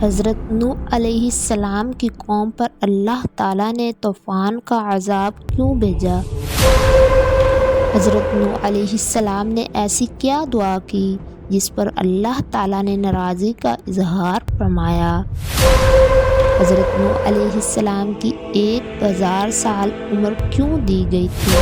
حضرت نوح علیہ السلام کی قوم پر اللہ تعالیٰ نے طوفان کا عذاب کیوں بھیجا؟ حضرت نوح علیہ السلام نے ایسی کیا دعا کی جس پر اللہ تعالیٰ نے ناراضی کا اظہار فرمایا؟ حضرت نوح علیہ السلام کی 1000 سال عمر کیوں دی گئی تھی؟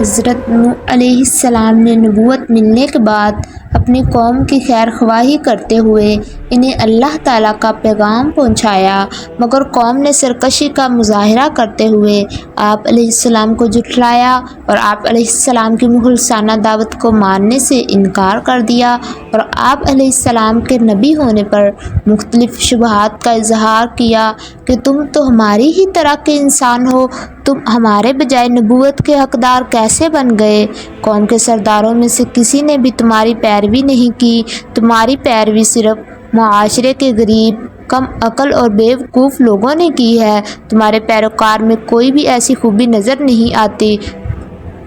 حضرت نوح علیہ السلام نے نبوت ملنے کے بعد اپنی قوم کی خیر خواہی کرتے ہوئے انہیں اللہ تعالیٰ کا پیغام پہنچایا، مگر قوم نے سرکشی کا مظاہرہ کرتے ہوئے آپ علیہ السلام کو جھٹلایا اور آپ علیہ السلام کی مخلصانہ دعوت کو ماننے سے انکار کر دیا، اور آپ علیہ السلام کے نبی ہونے پر مختلف شبہات کا اظہار کیا کہ تم تو ہماری ہی طرح کے انسان ہو، تم ہمارے بجائے نبوت کے حقدار کیسے بن گئے؟ قوم کے سرداروں میں سے کسی نے بھی تمہاری پیروی نہیں کی، تمہاری پیروی صرف معاشرے کے غریب، کم عقل اور بیوقوف لوگوں نے کی ہے، تمہارے پیروکار میں کوئی بھی ایسی خوبی نظر نہیں آتی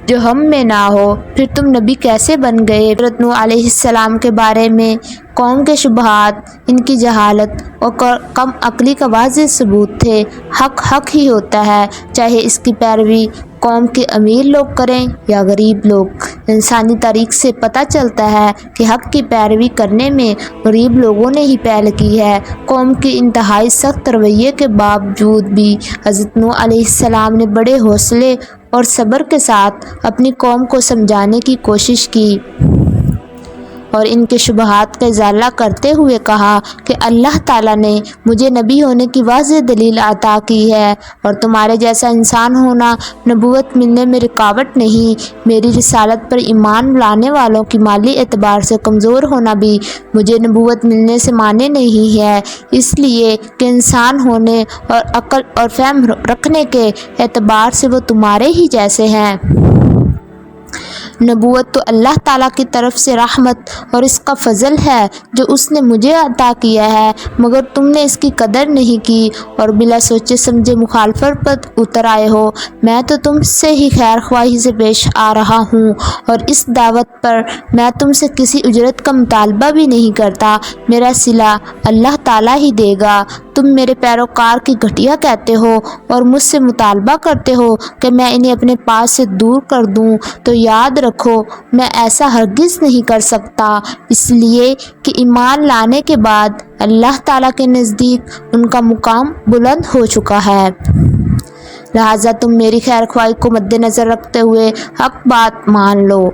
جو ہم میں نہ ہو، پھر تم نبی کیسے بن گئے؟ حضرت نوح علیہ السلام کے بارے میں قوم کے شبہات ان کی جہالت اور کم عقلی کا واضح ثبوت تھے۔ حق حق ہی ہوتا ہے، چاہے اس کی پیروی قوم کے امیر لوگ کریں یا غریب لوگ۔ انسانی تاریخ سے پتہ چلتا ہے کہ حق کی پیروی کرنے میں غریب لوگوں نے ہی پہل کی ہے۔ قوم کے انتہائی سخت رویے کے باوجود بھی حضرت نوح علیہ السلام نے بڑے حوصلے اور صبر کے ساتھ اپنی قوم کو سمجھانے کی کوشش کی اور ان کے شبہات کا ازالہ کرتے ہوئے کہا کہ اللہ تعالیٰ نے مجھے نبی ہونے کی واضح دلیل عطا کی ہے، اور تمہارے جیسا انسان ہونا نبوت ملنے میں رکاوٹ نہیں۔ میری رسالت پر ایمان لانے والوں کی مالی اعتبار سے کمزور ہونا بھی مجھے نبوت ملنے سے مانع نہیں ہے، اس لیے کہ انسان ہونے اور عقل اور فہم رکھنے کے اعتبار سے وہ تمہارے ہی جیسے ہیں۔ نبوت تو اللہ تعالیٰ کی طرف سے رحمت اور اس کا فضل ہے جو اس نے مجھے عطا کیا ہے، مگر تم نے اس کی قدر نہیں کی اور بلا سوچے سمجھے مخالفت پر اتر آئے ہو۔ میں تو تم سے ہی خیر خواہی سے پیش آ رہا ہوں اور اس دعوت پر میں تم سے کسی اجرت کا مطالبہ بھی نہیں کرتا، میرا صلہ اللہ تعالیٰ ہی دے گا۔ تم میرے پیروکار کی گھٹیا کہتے ہو اور مجھ سے مطالبہ کرتے ہو کہ میں انہیں اپنے پاس سے دور کر دوں، تو یاد رکھو میں ایسا ہرگز نہیں کر سکتا، اس لیے کہ ایمان لانے کے بعد اللہ تعالیٰ کے نزدیک ان کا مقام بلند ہو چکا ہے، لہٰذا تم میری خیر خواہی کو مد نظر رکھتے ہوئے حق بات مان لو۔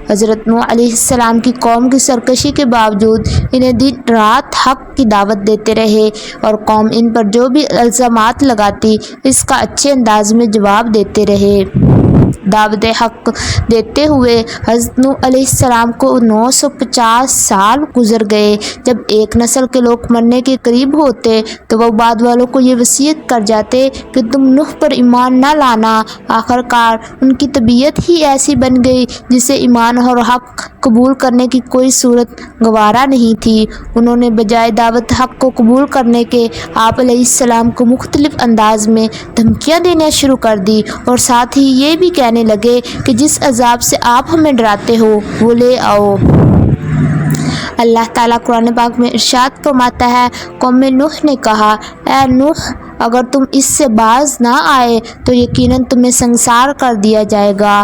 حضرت نوح علیہ السلام کی قوم کی سرکشی کے باوجود انہیں دن رات حق کی دعوت دیتے رہے، اور قوم ان پر جو بھی الزامات لگاتی اس کا اچھے انداز میں جواب دیتے رہے۔ دعوت حق دیتے ہوئے حضرت نوح علیہ السلام کو 950 سال گزر گئے۔ جب ایک نسل کے لوگ مرنے کے قریب ہوتے تو وہ بعد والوں کو یہ وصیت کر جاتے کہ تم نوح پر ایمان نہ لانا۔ آخر کار ان کی طبیعت ہی ایسی بن گئی جسے ایمان اور حق قبول کرنے کی کوئی صورت گوارا نہیں تھی۔ انہوں نے بجائے دعوت حق کو قبول کرنے کے آپ علیہ السلام کو مختلف انداز میں دھمکیاں دینا شروع کر دی، اور ساتھ ہی یہ بھی کہنے لگے کہ جس عذاب سے آپ ہمیں ڈراتے ہو وہ لے آؤ۔ اللہ تعالیٰ قرآن پاک میں ارشاد فرماتا ہے، قوم نوح نے کہا، اے نوح اگر تم اس سے باز نہ آئے تو یقیناً تمہیں سنسار کر دیا جائے گا۔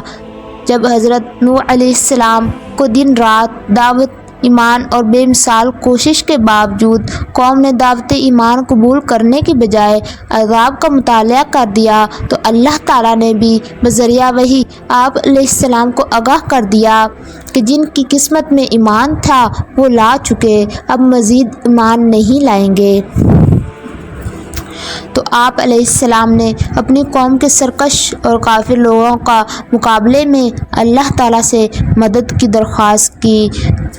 جب حضرت نوح علیہ السلام کو دن رات دعوت ایمان اور بے مثال کوشش کے باوجود قوم نے دعوت ایمان قبول کرنے کی بجائے عذاب کا مطالعہ کر دیا، تو اللہ تعالیٰ نے بھی بذریعہ وحی آپ علیہ السلام کو آگاہ کر دیا کہ جن کی قسمت میں ایمان تھا وہ لا چکے، اب مزید ایمان نہیں لائیں گے۔ تو آپ علیہ السلام نے اپنی قوم کے سرکش اور کافر لوگوں کا مقابلے میں اللہ تعالیٰ سے مدد کی درخواست کی۔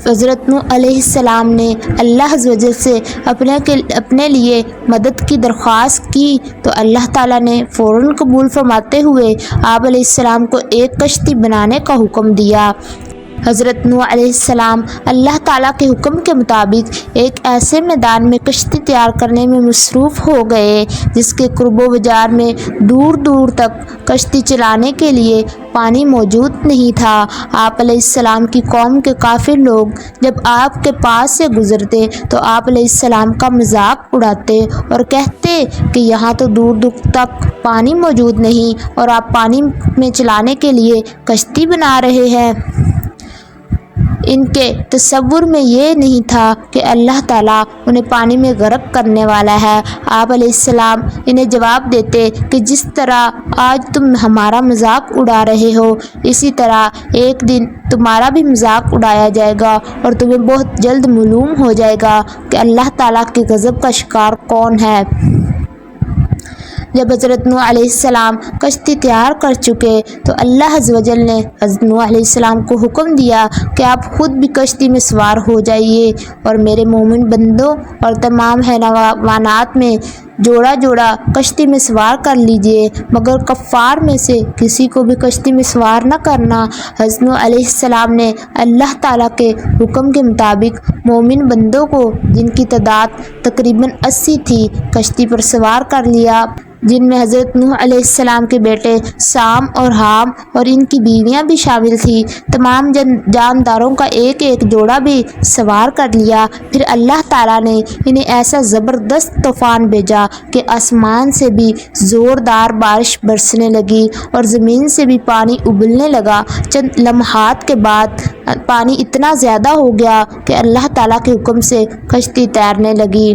حضرت نوح علیہ السلام نے اللہ عز و جل سے اپنے لیے مدد کی درخواست کی تو اللہ تعالیٰ نے فوراً قبول فرماتے ہوئے آپ علیہ السلام کو ایک کشتی بنانے کا حکم دیا۔ حضرت نوح علیہ السلام اللہ تعالیٰ کے حکم کے مطابق ایک ایسے میدان میں کشتی تیار کرنے میں مصروف ہو گئے جس کے قرب و بجار میں دور دور تک کشتی چلانے کے لیے پانی موجود نہیں تھا۔ آپ علیہ السلام کی قوم کے کافر لوگ جب آپ کے پاس سے گزرتے تو آپ علیہ السلام کا مذاق اڑاتے اور کہتے کہ یہاں تو دور دور تک پانی موجود نہیں اور آپ پانی میں چلانے کے لیے کشتی بنا رہے ہیں۔ ان کے تصور میں یہ نہیں تھا کہ اللہ تعالیٰ انہیں پانی میں غرق کرنے والا ہے۔ آپ علیہ السلام انہیں جواب دیتے کہ جس طرح آج تم ہمارا مذاق اڑا رہے ہو اسی طرح ایک دن تمہارا بھی مذاق اڑایا جائے گا اور تمہیں بہت جلد معلوم ہو جائے گا کہ اللہ تعالیٰ کے غضب کا شکار کون ہے۔ جب حضرت نوح علیہ السلام کشتی تیار کر چکے تو اللہ عز و جل نے حضرت نوح علیہ السلام کو حکم دیا کہ آپ خود بھی کشتی میں سوار ہو جائیے اور میرے مومن بندوں اور تمام حیوانات میں جوڑا جوڑا کشتی میں سوار کر لیجئے، مگر کفار میں سے کسی کو بھی کشتی میں سوار نہ کرنا۔ حضرت نوح علیہ السلام نے اللہ تعالیٰ کے حکم کے مطابق مومن بندوں کو جن کی تعداد تقریباً 80 تھی کشتی پر سوار کر لیا، جن میں حضرت نوح علیہ السلام کے بیٹے سام اور حام اور ان کی بیویاں بھی شامل تھیں۔ تمام جانداروں کا ایک ایک جوڑا بھی سوار کر لیا۔ پھر اللہ تعالیٰ نے انہیں ایسا زبردست طوفان بھیجا کہ آسمان سے بھی زوردار بارش برسنے لگی اور زمین سے بھی پانی ابلنے لگا۔ چند لمحات کے بعد پانی اتنا زیادہ ہو گیا کہ اللہ تعالیٰ کے حکم سے کشتی تیرنے لگی۔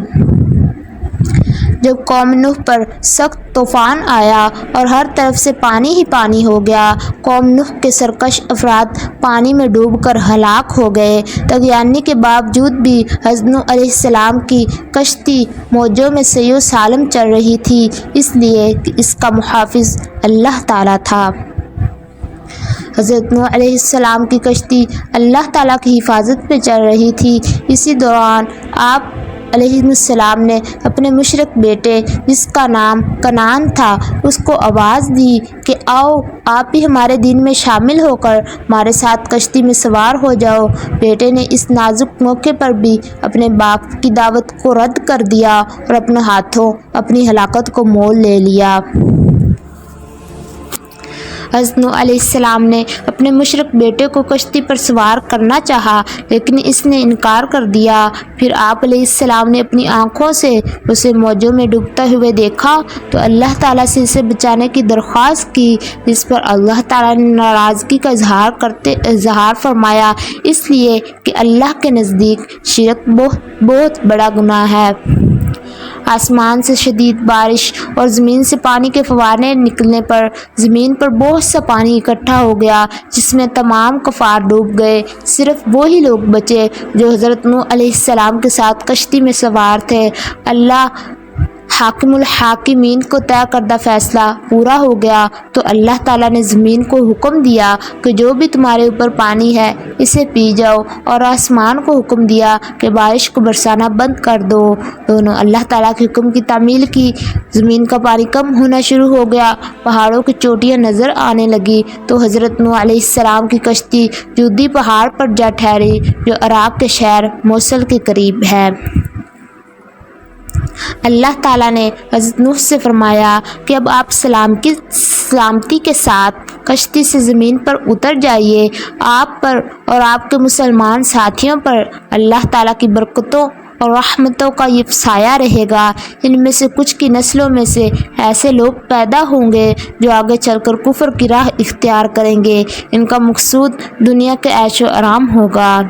جب قوم نوح پر سخت طوفان آیا اور ہر طرف سے پانی ہی پانی ہو گیا، قوم نوح کے سرکش افراد پانی میں ڈوب کر ہلاک ہو گئے۔ طغیانی کے باوجود بھی حضرت نوح علیہ السلام کی کشتی موجوں میں صحیح و سالم چل رہی تھی، اس لیے کہ اس کا محافظ اللہ تعالیٰ تھا۔ حضرت نوح علیہ السلام کی کشتی اللہ تعالیٰ کی حفاظت میں چل رہی تھی۔ اسی دوران آپ علیہ السلام نے اپنے مشرک بیٹے جس کا نام کنعان تھا اس کو آواز دی کہ آؤ آپ بھی ہمارے دین میں شامل ہو کر ہمارے ساتھ کشتی میں سوار ہو جاؤ۔ بیٹے نے اس نازک موقع پر بھی اپنے باپ کی دعوت کو رد کر دیا اور اپنے ہاتھوں اپنی ہلاکت کو مول لے لیا۔ حضرت نوح علیہ السلام نے اپنے مشرک بیٹے کو کشتی پر سوار کرنا چاہا لیکن اس نے انکار کر دیا۔ پھر آپ علیہ السلام نے اپنی آنکھوں سے اسے موجوں میں ڈوبتا ہوئے دیکھا تو اللہ تعالیٰ سے اسے بچانے کی درخواست کی، جس پر اللہ تعالیٰ نے ناراضگی کا اظہار فرمایا، اس لیے کہ اللہ کے نزدیک شرک بہت بڑا گناہ ہے۔ آسمان سے شدید بارش اور زمین سے پانی کے فوارے نکلنے پر زمین پر بہت سا پانی اکٹھا ہو گیا جس میں تمام کفار ڈوب گئے۔ صرف وہی لوگ بچے جو حضرت نوح علیہ السلام کے ساتھ کشتی میں سوار تھے۔ اللہ حاکم الحاکمین کو طے کردہ فیصلہ پورا ہو گیا تو اللہ تعالیٰ نے زمین کو حکم دیا کہ جو بھی تمہارے اوپر پانی ہے اسے پی جاؤ، اور آسمان کو حکم دیا کہ بارش کو برسانا بند کر دو۔ دونوں اللہ تعالیٰ کے حکم کی تعمیل کی۔ زمین کا پانی کم ہونا شروع ہو گیا، پہاڑوں کی چوٹیاں نظر آنے لگی تو حضرت نوح علیہ السلام کی کشتی جودی پہاڑ پر جا ٹھہری جو عراق کے شہر موصل کے قریب ہے۔ اللہ تعالیٰ نے حضرت نوح سے فرمایا کہ اب آپ سلامتی کے ساتھ کشتی سے زمین پر اتر جائیے۔ آپ پر اور آپ کے مسلمان ساتھیوں پر اللہ تعالیٰ کی برکتوں اور رحمتوں کا یہ سایہ رہے گا۔ ان میں سے کچھ کی نسلوں میں سے ایسے لوگ پیدا ہوں گے جو آگے چل کر کفر کی راہ اختیار کریں گے۔ ان کا مقصود دنیا کے عیش و آرام ہوگا۔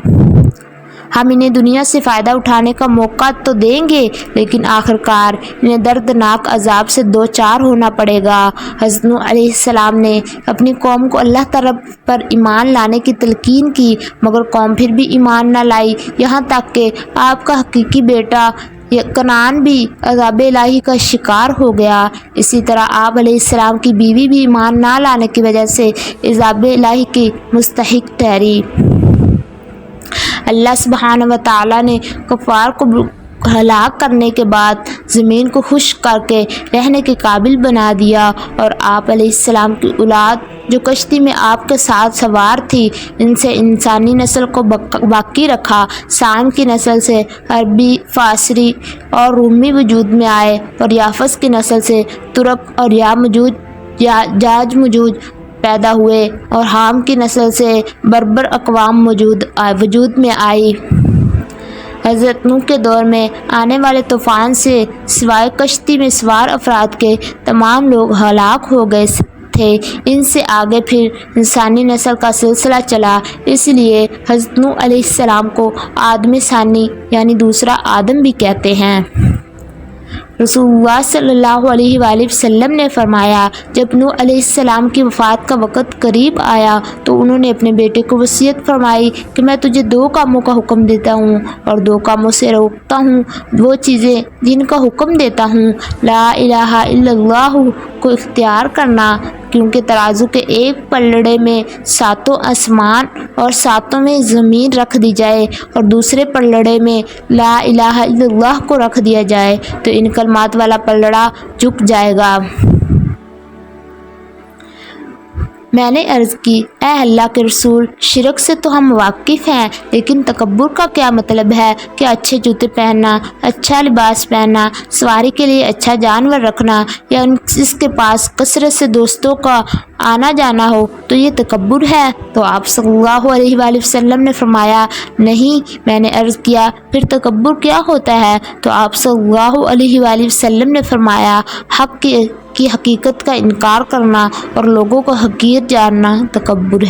ہم انہیں دنیا سے فائدہ اٹھانے کا موقع تو دیں گے لیکن آخرکار انہیں دردناک عذاب سے دوچار ہونا پڑے گا۔ حضرت نوح علیہ السلام نے اپنی قوم کو اللہ تعالیٰ پر ایمان لانے کی تلقین کی مگر قوم پھر بھی ایمان نہ لائی، یہاں تک کہ آپ کا حقیقی بیٹا کنعان بھی عذاب الہی کا شکار ہو گیا۔ اسی طرح آپ علیہ السلام کی بیوی بھی ایمان نہ لانے کی وجہ سے عذاب الہی کی مستحق ٹھہری۔ اللہ سبحانہ و تعالیٰ نے کفار کو ہلاک کرنے کے بعد زمین کو خشک کر کے رہنے کے قابل بنا دیا، اور آپ علیہ السلام کی اولاد جو کشتی میں آپ کے ساتھ سوار تھی ان سے انسانی نسل کو باقی رکھا۔ سام کی نسل سے عربی، فارسی اور رومی وجود میں آئے، اور یافس کی نسل سے ترک اور یاج مجوج پیدا ہوئے، اور حام کی نسل سے بربر اقوام وجود میں آئی۔ حضرت نوح کے دور میں آنے والے طوفان سے سوائے کشتی میں سوار افراد کے تمام لوگ ہلاک ہو گئے تھے۔ ان سے آگے پھر انسانی نسل کا سلسلہ چلا، اس لیے حضرت نوح علیہ السلام کو آدم ثانی یعنی دوسرا آدم بھی کہتے ہیں۔ رسول اللہ صلی اللہ علیہ وآلہ وسلم نے فرمایا، جب نوح علیہ السلام کی وفات کا وقت قریب آیا تو انہوں نے اپنے بیٹے کو وصیت فرمائی کہ میں تجھے 2 کاموں کا حکم دیتا ہوں اور 2 کاموں سے روکتا ہوں۔ وہ چیزیں جن کا حکم دیتا ہوں، لا الہ الا اللہ کو اختیار کرنا، کیونکہ ترازو کے ایک پلڑے میں 7 آسمان اور 7 زمین رکھ دی جائے اور دوسرے پلڑے میں لا الہ الا اللہ کو رکھ دیا جائے تو ان کلمات والا پلڑا جھک جائے گا۔ میں نے عرض کی، اے اللہ کے رسول، شرک سے تو ہم واقف ہیں، لیکن تکبر کا کیا مطلب ہے کہ اچھے جوتے پہننا، اچھا لباس پہننا، سواری کے لیے اچھا جانور رکھنا یا اس کے پاس کثرت سے دوستوں کا آنا جانا ہو تو یہ تکبر ہے؟ تو آپ صلی اللہ علیہ وآلہ وسلم نے فرمایا، نہیں۔ میں نے عرض کیا، پھر تکبر کیا ہوتا ہے؟ تو آپ صلی اللہ علیہ وآلہ وسلم نے فرمایا، حق کی حقیقت کا انکار کرنا اور لوگوں کو حقیر جاننا تکبر ہے۔